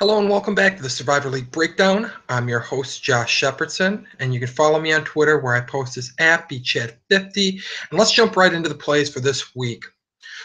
Hello and welcome back to the Survivor League Breakdown. I'm your host, Josh Shepardson, and you can follow me on Twitter where I post this at BChat50. And let's jump right into the plays for this week.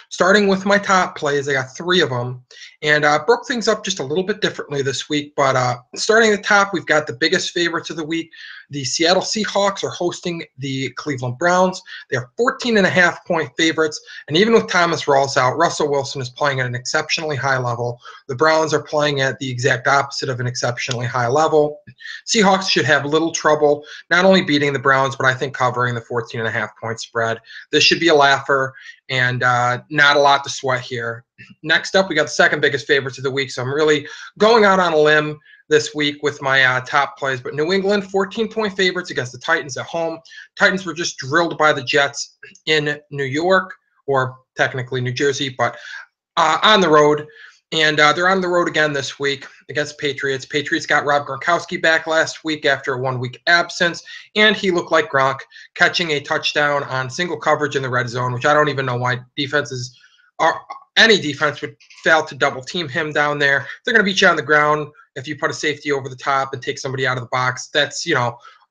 Starting with my top plays, I got three of them, and broke things up just a little bit differently this week. But starting at the top, we've got the biggest favorites of the week. The Seattle Seahawks are hosting the Cleveland Browns. They are 14.5-point favorites, and even with Thomas Rawls out, Russell Wilson is playing at an exceptionally high level. The Browns are playing at the exact opposite of an exceptionally high level. Seahawks should have little trouble not only beating the Browns, but I think covering the 14.5-point spread. This should be a laugher, and not a lot to sweat here. Next up, we got the second biggest favorites of the week, so I'm really going out on a limb this week with my top plays. But New England, 14-point favorites against the Titans at home. Titans were just drilled by the Jets in New York, or technically New Jersey, but on the road. And they're on the road again this week against Patriots. Patriots got Rob Gronkowski back last week after a 1-week absence, and he looked like Gronk, catching a touchdown on single coverage in the red zone, which I don't even know why any defense would fail to double team him down there. They're going to beat you on the ground if you put a safety over the top and take somebody out of the box. That's,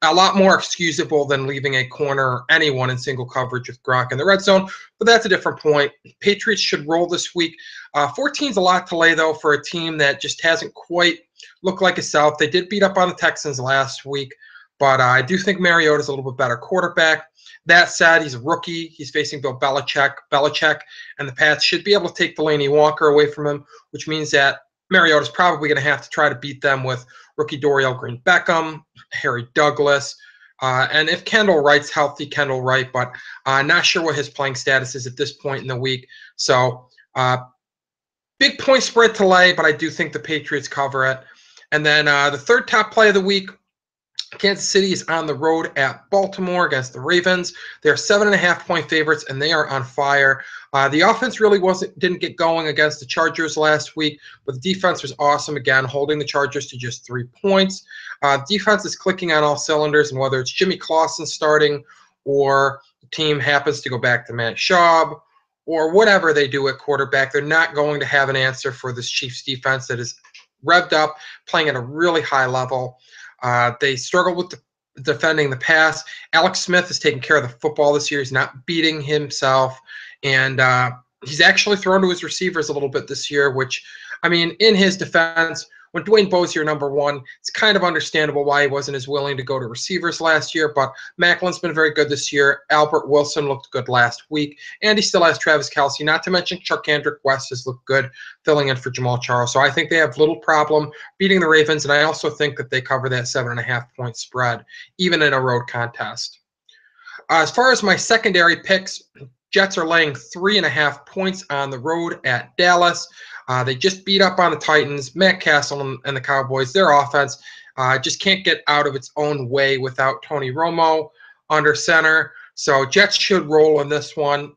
a lot more excusable than leaving a corner or anyone in single coverage with Gronk in the red zone, but that's a different point. Patriots should roll this week. 14's a lot to lay, though, for a team that just hasn't quite looked like itself. They did beat up on the Texans last week, but I do think Mariota's a little bit better quarterback. That said, he's a rookie. He's facing Bill Belichick. Belichick and the Pats should be able to take Delaney Walker away from him, which means that Mariota's probably going to have to try to beat them with rookie Dorial Green-Beckham, Harry Douglas, and if Kendall Wright's healthy, Kendall Wright, but not sure what his playing status is at this point in the week. So big point spread to lay, but I do think the Patriots cover it. And then the third top play of the week, Kansas City is on the road at Baltimore against the Ravens. They're 7.5-point favorites, and they are on fire. The offense really didn't get going against the Chargers last week, but the defense was awesome again, holding the Chargers to just 3 points. Defense is clicking on all cylinders, and whether it's Jimmy Clausen starting or the team happens to go back to Matt Schaub or whatever they do at quarterback, they're not going to have an answer for this Chiefs defense that is revved up, playing at a really high level. They struggle with defending the pass. Alex Smith is taking care of the football this year. He's not beating himself. And he's actually thrown to his receivers a little bit this year, which, in his defense, when Dwayne Bowe's your number one, it's kind of understandable why he wasn't as willing to go to receivers last year. But Macklin's been very good this year. Albert Wilson looked good last week. And he still has Travis Kelce, not to mention Charcandrick West has looked good, filling in for Jamal Charles. So I think they have little problem beating the Ravens, and I also think that they cover that 7.5-point spread, even in a road contest. As far as my secondary picks, Jets are laying 3.5 points on the road at Dallas. They just beat up on the Titans. Matt Castle and the Cowboys, their offense just can't get out of its own way without Tony Romo under center. So Jets should roll on this one.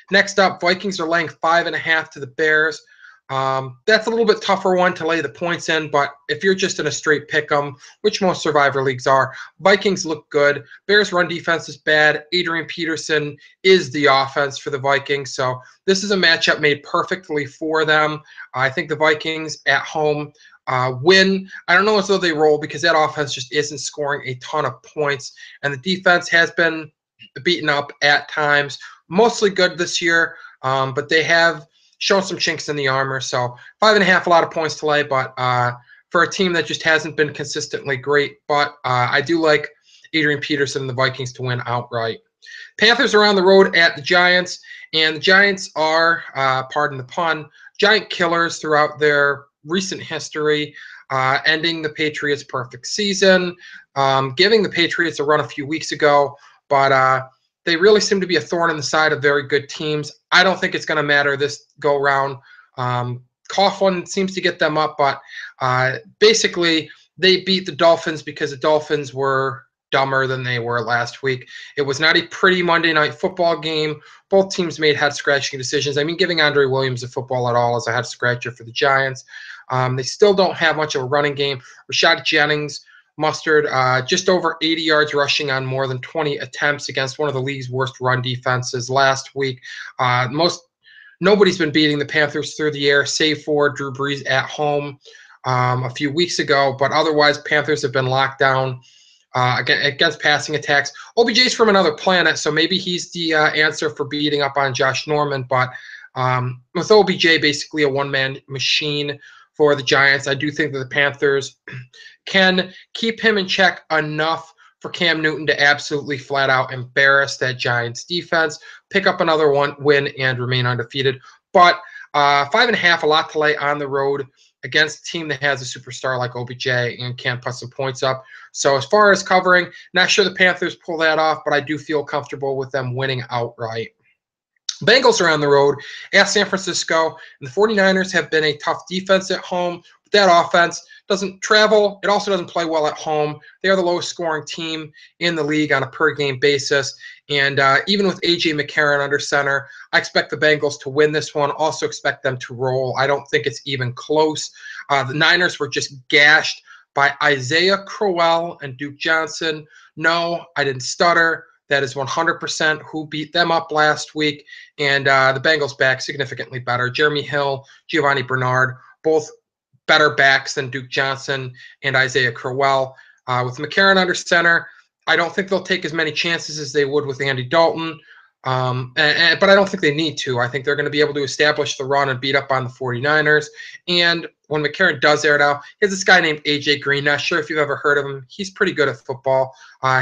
Next up, Vikings are laying 5.5 to the Bears. That's a little bit tougher one to lay the points in, but if you're just in a straight pick 'em, which most Survivor leagues are, Vikings look good. Bears' run defense is bad. Adrian Peterson is the offense for the Vikings, so this is a matchup made perfectly for them. I think the Vikings at home win. I don't know as though they roll because that offense just isn't scoring a ton of points, and the defense has been beaten up at times. Mostly good this year, but they have shown some chinks in the armor. So 5.5, a lot of points to lay, but for a team that just hasn't been consistently great. But I do like Adrian Peterson and the Vikings to win outright. Panthers are on the road at the Giants, and the Giants are, pardon the pun, giant killers throughout their recent history, ending the Patriots' perfect season, giving the Patriots a run a few weeks ago, but they really seem to be a thorn in the side of very good teams. I don't think it's going to matter this go-round. Coughlin seems to get them up, but basically they beat the Dolphins because the Dolphins were dumber than they were last week. It was not a pretty Monday Night Football game. Both teams made head-scratching decisions. Giving Andre Williams a football at all is a head-scratcher for the Giants. They still don't have much of a running game. Rashad Jennings mustered just over 80 yards rushing on more than 20 attempts against one of the league's worst run defenses last week. Nobody's been beating the Panthers through the air, save for Drew Brees at home. a few weeks ago, but otherwise Panthers have been locked down against passing attacks. OBJ's from another planet, so maybe he's the answer for beating up on Josh Norman, but with OBJ basically a one-man machine for the Giants, I do think that the Panthers can keep him in check enough for Cam Newton to absolutely flat out embarrass that Giants defense, pick up another win, and remain undefeated. But 5.5, a lot to lay on the road against a team that has a superstar like OBJ and can put some points up. So as far as covering, not sure the Panthers pull that off, but I do feel comfortable with them winning outright. Bengals are on the road at San Francisco, and the 49ers have been a tough defense at home. But that offense doesn't travel. It also doesn't play well at home. They are the lowest scoring team in the league on a per-game basis. And even with A.J. McCarron under center, I expect the Bengals to win this one. Also expect them to roll. I don't think it's even close. The Niners were just gashed by Isaiah Crowell and Duke Johnson. No, I didn't stutter. That is 100% who beat them up last week. And the Bengals back significantly better. Jeremy Hill, Giovanni Bernard, both better backs than Duke Johnson and Isaiah Crowell. With McCarron under center, I don't think they'll take as many chances as they would with Andy Dalton. But I don't think they need to. I think they're going to be able to establish the run and beat up on the 49ers. And when McCarron does air it out, there's this guy named A.J. Green. Not sure if you've ever heard of him. He's pretty good at football.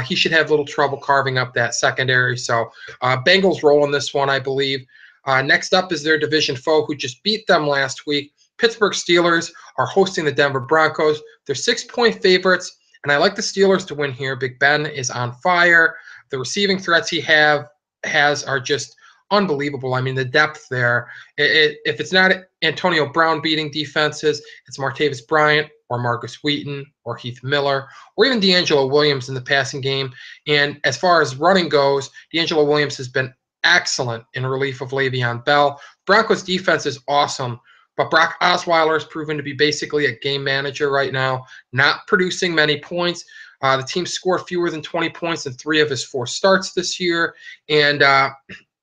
He should have little trouble carving up that secondary. So Bengals roll in this one, I believe. Next up is their division foe who just beat them last week. Pittsburgh Steelers are hosting the Denver Broncos. They're 6-point favorites, and I like the Steelers to win here. Big Ben is on fire. The receiving threats he has are just unbelievable. I mean, the depth there. If it's not Antonio Brown beating defenses, it's Martavis Bryant or Marcus Wheaton or Heath Miller or even D'Angelo Williams in the passing game. And as far as running goes, D'Angelo Williams has been excellent in relief of Le'Veon Bell. Broncos defense is awesome, but Brock Osweiler has proven to be basically a game manager right now, not producing many points. The team scored fewer than 20 points in 3 of his 4 starts this year, and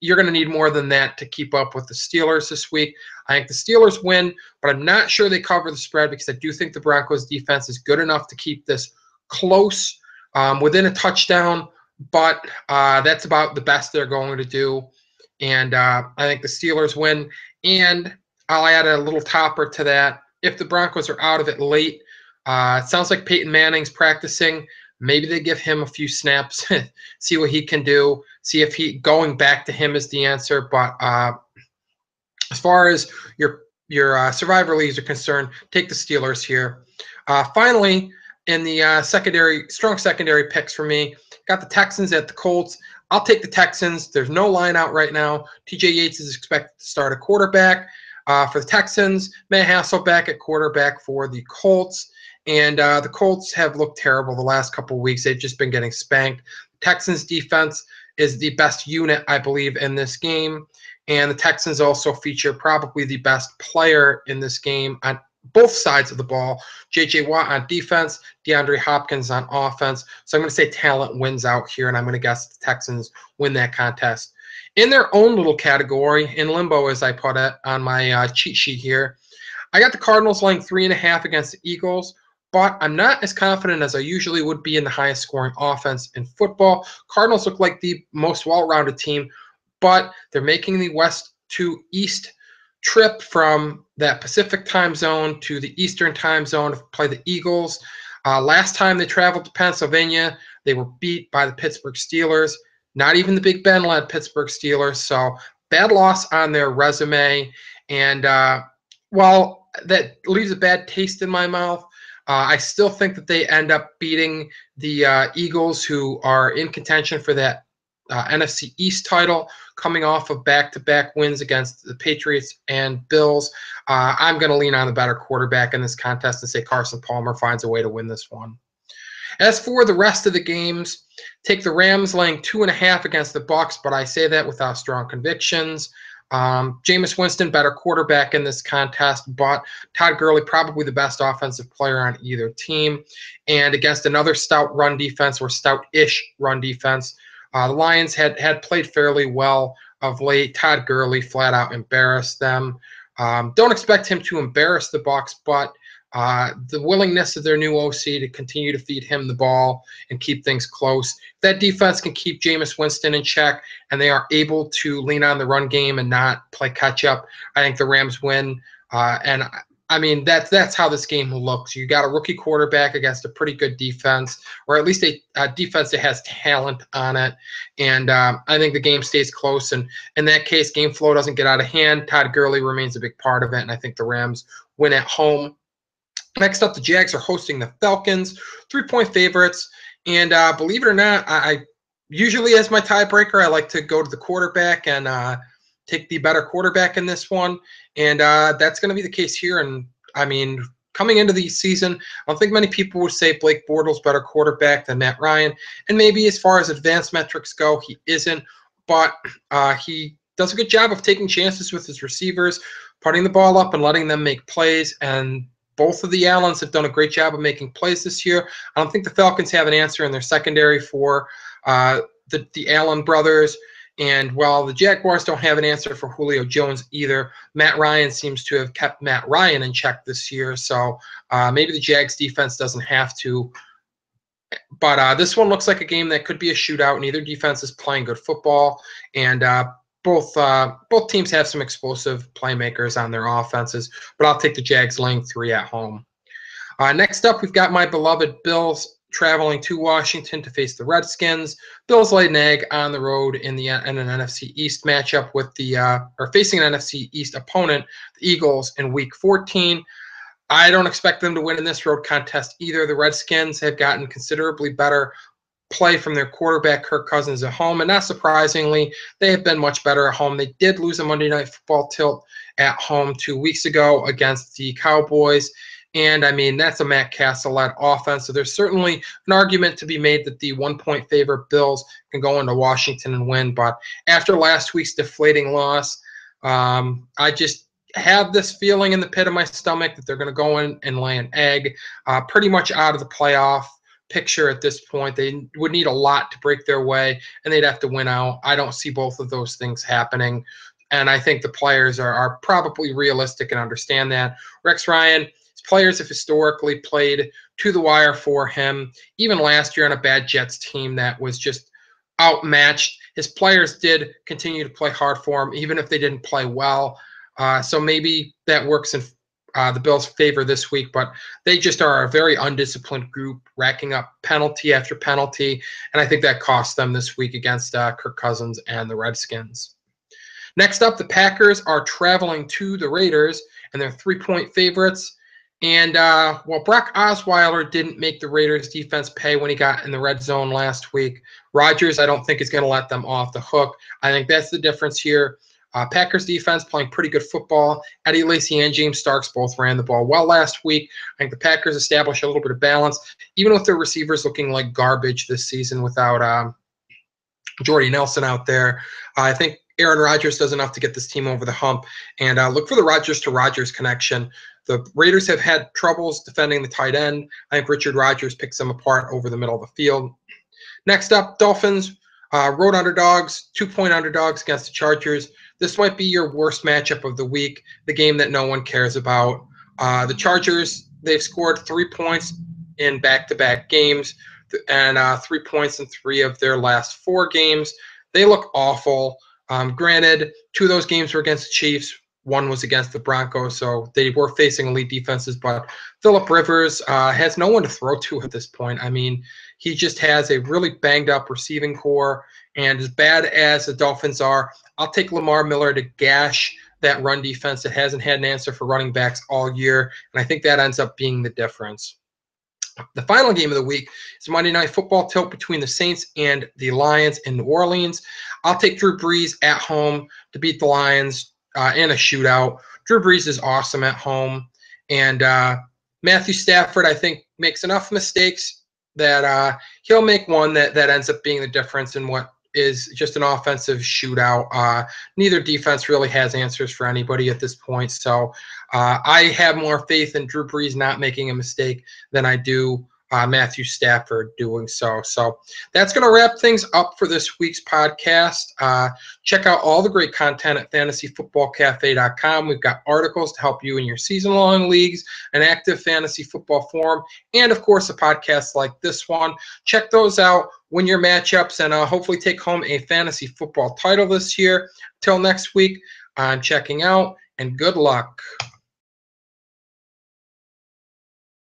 you're going to need more than that to keep up with the Steelers this week. I think the Steelers win, but I'm not sure they cover the spread because I do think the Broncos defense is good enough to keep this close, within a touchdown, but that's about the best they're going to do. And I think the Steelers win, and I'll add a little topper to that. If the Broncos are out of it late, it sounds like Peyton Manning's practicing. Maybe they give him a few snaps, see what he can do, see if going back to him is the answer. But as far as your survivor leagues are concerned, take the Steelers here. Finally, in the strong secondary picks for me, got the Texans at the Colts. I'll take the Texans. There's no line out right now. TJ Yates is expected to start a quarterback for the Texans. Matt Hasselbeck at quarterback for the Colts. And the Colts have looked terrible the last couple of weeks. They've just been getting spanked. Texans defense is the best unit, I believe, in this game. And the Texans also feature probably the best player in this game on both sides of the ball. J.J. Watt on defense, DeAndre Hopkins on offense. So I'm going to say talent wins out here, and I'm going to guess the Texans win that contest. In their own little category, in limbo as I put it on my cheat sheet here, I got the Cardinals laying 3.5 against the Eagles. But I'm not as confident as I usually would be in the highest scoring offense in football. Cardinals look like the most well-rounded team, but they're making the west to east trip from that Pacific time zone to the Eastern time zone to play the Eagles. Last time they traveled to Pennsylvania, they were beat by the Pittsburgh Steelers, not even the Big Ben-led Pittsburgh Steelers. So bad loss on their resume. And while that leaves a bad taste in my mouth, I still think that they end up beating the Eagles, who are in contention for that NFC East title, coming off of back-to-back wins against the Patriots and Bills. I'm going to lean on the better quarterback in this contest and say Carson Palmer finds a way to win this one. As for the rest of the games, take the Rams laying 2.5 against the Bucs, but I say that without strong convictions. Jameis Winston, better quarterback in this contest, but Todd Gurley, probably the best offensive player on either team. And against another stout run defense or stout-ish run defense, the Lions had played fairly well of late. Todd Gurley flat out embarrassed them. Don't expect him to embarrass the Bucs, but The willingness of their new OC to continue to feed him the ball and keep things close. If that defense can keep Jameis Winston in check and they are able to lean on the run game and not play catch up, I think the Rams win. And I mean, that's how this game looks. You got a rookie quarterback against a pretty good defense, or at least a defense that has talent on it. And I think the game stays close. And in that case, game flow doesn't get out of hand. Todd Gurley remains a big part of it. And I think the Rams win at home. Next up, the Jags are hosting the Falcons, 3-point favorites. And believe it or not, I usually, as my tiebreaker, I like to go to the quarterback and take the better quarterback in this one. And that's going to be the case here. And I mean, coming into the season, I don't think many people would say Blake Bortles better quarterback than Matt Ryan. And maybe as far as advanced metrics go, he isn't. But he does a good job of taking chances with his receivers, putting the ball up and letting them make plays. And both of the Allens have done a great job of making plays this year. I don't think the Falcons have an answer in their secondary for the Allen brothers. And while the Jaguars don't have an answer for Julio Jones either, Matt Ryan seems to have kept Matt Ryan in check this year. So maybe the Jags defense doesn't have to. But this one looks like a game that could be a shootout. Neither defense is playing good football. And both teams have some explosive playmakers on their offenses, but I'll take the Jags laying 3 at home. Next up, we've got my beloved Bills traveling to Washington to face the Redskins. Bills laid an egg on the road in an NFC East matchup with facing an NFC East opponent, the Eagles, in Week 14. I don't expect them to win in this road contest either. The Redskins have gotten considerably better play from their quarterback, Kirk Cousins, at home. And not surprisingly, they have been much better at home. They did lose a Monday Night Football tilt at home 2 weeks ago against the Cowboys. And, I mean, that's a Matt Castle-led offense. So there's certainly an argument to be made that the 1-point favorite Bills can go into Washington and win. But after last week's deflating loss, I just have this feeling in the pit of my stomach that they're going to go in and lay an egg, pretty much out of the playoff picture at this point. They would need a lot to break their way, and they'd have to win out. I don't see both of those things happening, and I think the players are probably realistic and understand that. Rex Ryan, his players have historically played to the wire for him. Even last year on a bad Jets team that was just outmatched, his players did continue to play hard for him, even if they didn't play well. So maybe that works in the Bills' favor this week, but they just are a very undisciplined group, racking up penalty after penalty, and I think that cost them this week against Kirk Cousins and the Redskins. Next up, the Packers are traveling to the Raiders, and they're 3-point favorites. And while Brock Osweiler didn't make the Raiders' defense pay when he got in the red zone last week, Rodgers, I don't think, is going to let them off the hook. I think that's the difference here. Packers defense playing pretty good football. Eddie Lacy and James Starks both ran the ball well last week. I think the Packers established a little bit of balance, even with their receivers looking like garbage this season without Jordy Nelson out there. I think Aaron Rodgers does enough to get this team over the hump. And look for the Rodgers to Rodgers connection. The Raiders have had troubles defending the tight end. I think Richard Rodgers picks them apart over the middle of the field. Next up, Dolphins. Road underdogs, 2-point underdogs against the Chargers. This might be your worst matchup of the week, the game that no one cares about. The Chargers, they've scored 3 points in back-to-back games and 3 points in 3 of their last 4 games. They look awful. Granted, 2 of those games were against the Chiefs. 1 was against the Broncos, so they were facing elite defenses. But Phillip Rivers has no one to throw to at this point. I mean, he just has a really banged-up receiving core. And as bad as the Dolphins are, I'll take Lamar Miller to gash that run defense that hasn't had an answer for running backs all year. And I think that ends up being the difference. The final game of the week is Monday Night Football tilt between the Saints and the Lions in New Orleans. I'll take Drew Brees at home to beat the Lions in a shootout. Drew Brees is awesome at home. And Matthew Stafford, I think, makes enough mistakes that he'll make one that ends up being the difference in what is just an offensive shootout. Neither defense really has answers for anybody at this point. So I have more faith in Drew Brees not making a mistake than I do Matthew Stafford doing so. So that's going to wrap things up for this week's podcast. Check out all the great content at fantasyfootballcafe.com. We've got articles to help you in your season-long leagues, an active fantasy football forum, and, of course, a podcast like this one. Check those out, win your matchups, and hopefully take home a fantasy football title this year. Till next week, I'm checking out, and good luck.